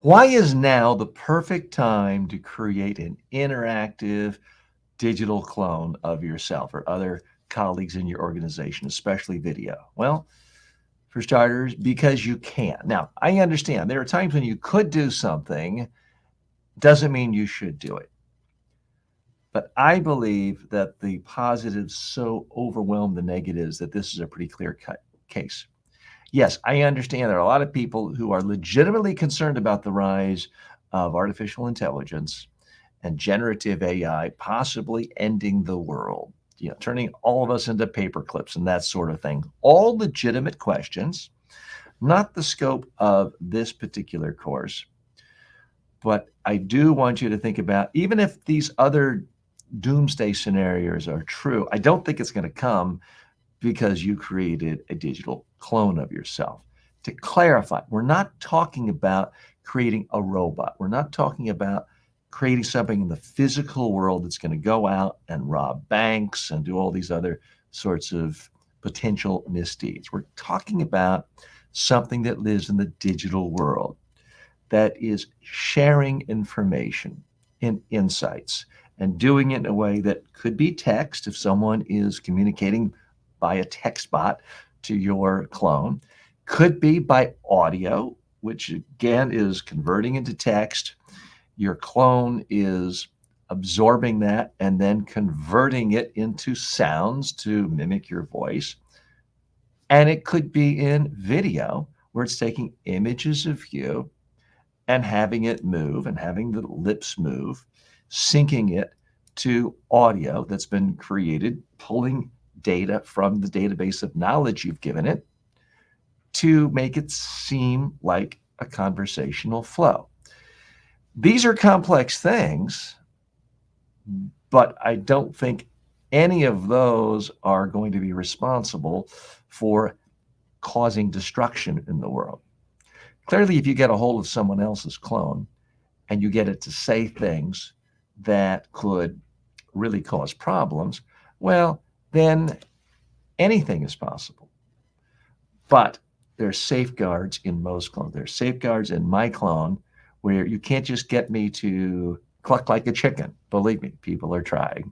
Why is now the perfect time to create an interactive digital clone of yourself or other colleagues in your organization, especially video? Well, for starters, because you can. Now, I understand there are times when you could do something, doesn't mean you should do it. But I believe that the positives so overwhelm the negatives that this is a pretty clear cut case. Yes, I understand there are a lot of people who are legitimately concerned about the rise of artificial intelligence and generative AI possibly ending the world, turning all of us into paper clips and that sort of thing. All legitimate questions, not the scope of this particular course. But I do want you to think about, even if these other doomsday scenarios are true, I don't think it's going to come because you created a digital clone of yourself. To clarify, we're not talking about creating a robot. We're not talking about creating something in the physical world that's going to go out and rob banks and do all these other sorts of potential misdeeds. We're talking about something that lives in the digital world that is sharing information and insights and doing it in a way that could be text if someone is communicating by a text bot to your clone, could be by audio, which again is converting into text. Your clone is absorbing that and then converting it into sounds to mimic your voice. And it could be in video where it's taking images of you and having it move and having the lips move, syncing it to audio that's been created, pulling data from the database of knowledge you've given it to make it seem like a conversational flow. These are complex things, but I don't think any of those are going to be responsible for causing destruction in the world. Clearly, if you get a hold of someone else's clone and you get it to say things that could really cause problems, well, then anything is possible. But there's safeguards in most clones. There's safeguards in my clone where you can't just get me to cluck like a chicken. Believe me, people are trying.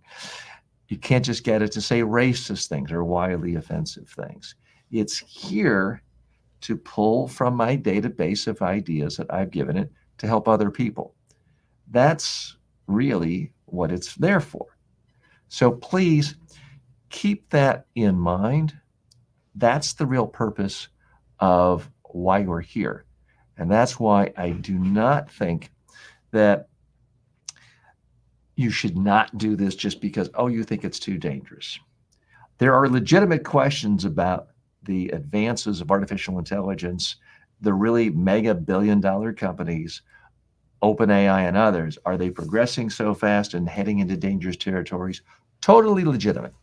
You can't just get it to say racist things or wildly offensive things. It's here to pull from my database of ideas that I've given it to help other people. That's really what it's there for. So please keep that in mind. That's the real purpose of why we're here. And that's why I do not think that you should not do this just because, oh, you think it's too dangerous. There are legitimate questions about the advances of artificial intelligence, the really mega billion-dollar companies, OpenAI and others. Are they progressing so fast and heading into dangerous territories? Totally legitimate.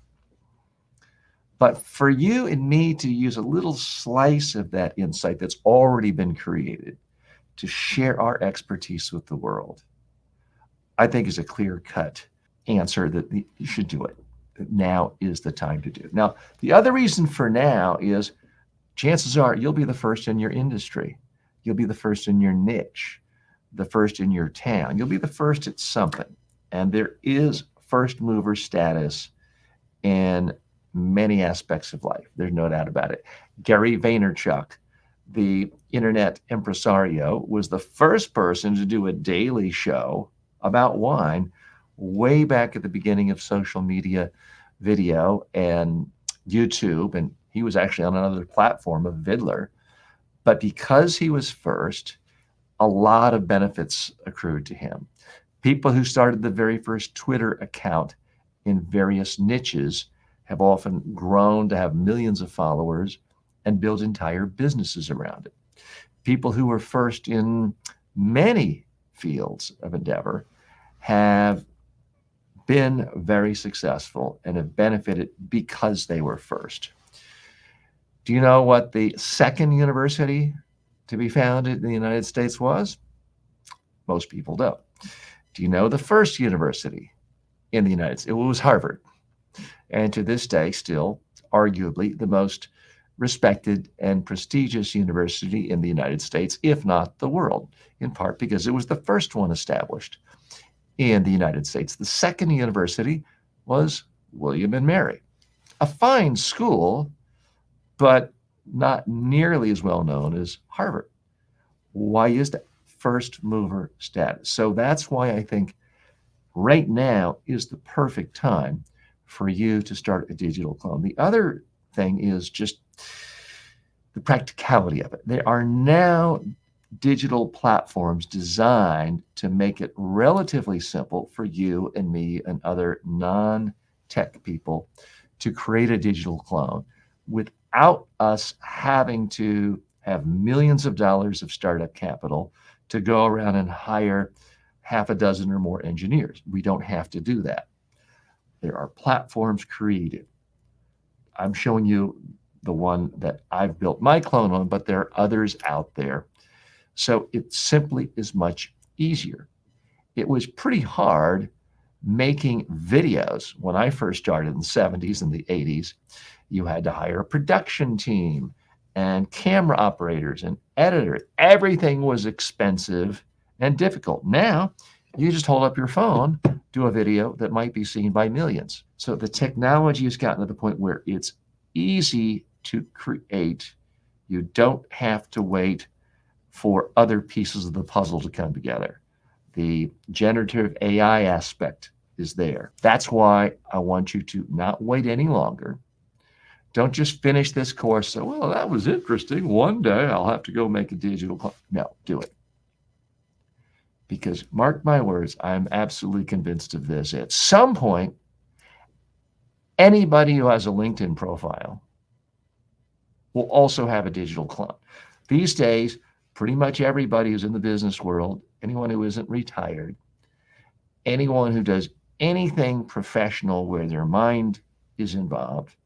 But for you and me to use a little slice of that insight that's already been created to share our expertise with the world, I think is a clear-cut answer that you should do it. Now is the time to do it. Now, the other reason for now is chances are you'll be the first in your industry. You'll be the first in your niche, the first in your town. You'll be the first at something. And there is first mover status in many aspects of life. There's no doubt about it. Gary Vaynerchuk, the internet impresario, was the first person to do a daily show about wine way back at the beginning of social media video and YouTube. And he was actually on another platform of Vidler. But because he was first, a lot of benefits accrued to him. People who started the very first Twitter account in various niches have often grown to have millions of followers and built entire businesses around it. People who were first in many fields of endeavor have been very successful and have benefited because they were first. Do you know what the second university to be founded in the United States was? Most people don't. Do you know the first university in the United States? It was Harvard. And to this day, still arguably the most respected and prestigious university in the United States, if not the world, in part because it was the first one established in the United States. The second university was William and Mary, a fine school, but not nearly as well known as Harvard. Why is that? First mover status. So that's why I think right now is the perfect time for you to start a digital clone. The other thing is just the practicality of it. There are now digital platforms designed to make it relatively simple for you and me and other non-tech people to create a digital clone without us having to have millions of dollars of startup capital to go around and hire half a dozen or more engineers. We don't have to do that. There are platforms created. I'm showing you the one that I've built my clone on, but there are others out there. So it simply is much easier. It was pretty hard making videos when I first started in the 70s and the 80s. You had to hire a production team and camera operators and editors. Everything was expensive and difficult. Now, you just hold up your phone, do a video that might be seen by millions. So the technology has gotten to the point where it's easy to create. You don't have to wait for other pieces of the puzzle to come together. The generative AI aspect is there. That's why I want you to not wait any longer. Don't just finish this course. So, well, that was interesting. One day I'll have to go make a digital clone. No, do it. Because mark my words, I'm absolutely convinced of this. At some point, anybody who has a LinkedIn profile will also have a digital clone. These days, pretty much everybody who's in the business world, anyone who isn't retired, anyone who does anything professional where their mind is involved,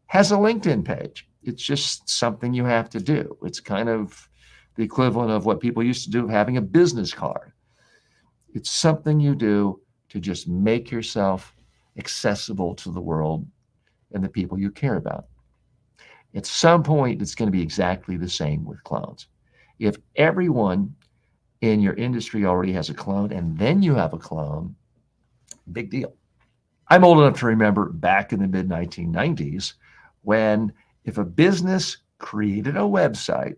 has a LinkedIn page. It's just something you have to do. It's kind of the equivalent of what people used to do, having a business card. It's something you do to just make yourself accessible to the world and the people you care about. At some point, it's going to be exactly the same with clones. If everyone in your industry already has a clone and then you have a clone, big deal. I'm old enough to remember back in the mid 1990s when if a business created a website,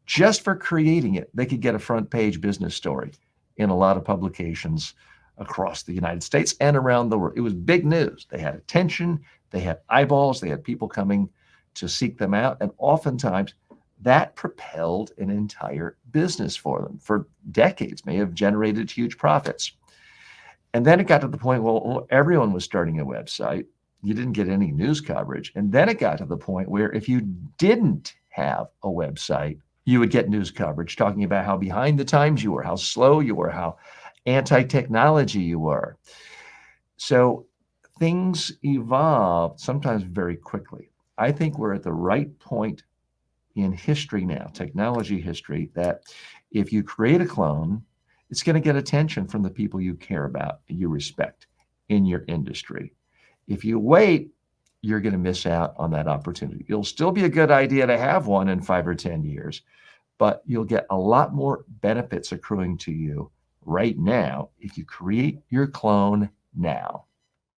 just for creating it, they could get a front page business story in a lot of publications across the United States and around the world. It was big news. They had attention, they had eyeballs, they had people coming to seek them out. And oftentimes that propelled an entire business for them for decades, may have generated huge profits. And then it got to the point, well, everyone was starting a website. You didn't get any news coverage. And then it got to the point where if you didn't have a website, you would get news coverage talking about how behind the times you were, how slow you were, how anti-technology you were. So things evolved sometimes very quickly. I think we're at the right point in history now, technology history, that if you create a clone, it's going to get attention from the people you care about, you respect in your industry. If you wait, you're going to miss out on that opportunity. It'll still be a good idea to have one in 5 or 10 years, but you'll get a lot more benefits accruing to you right now if you create your clone now.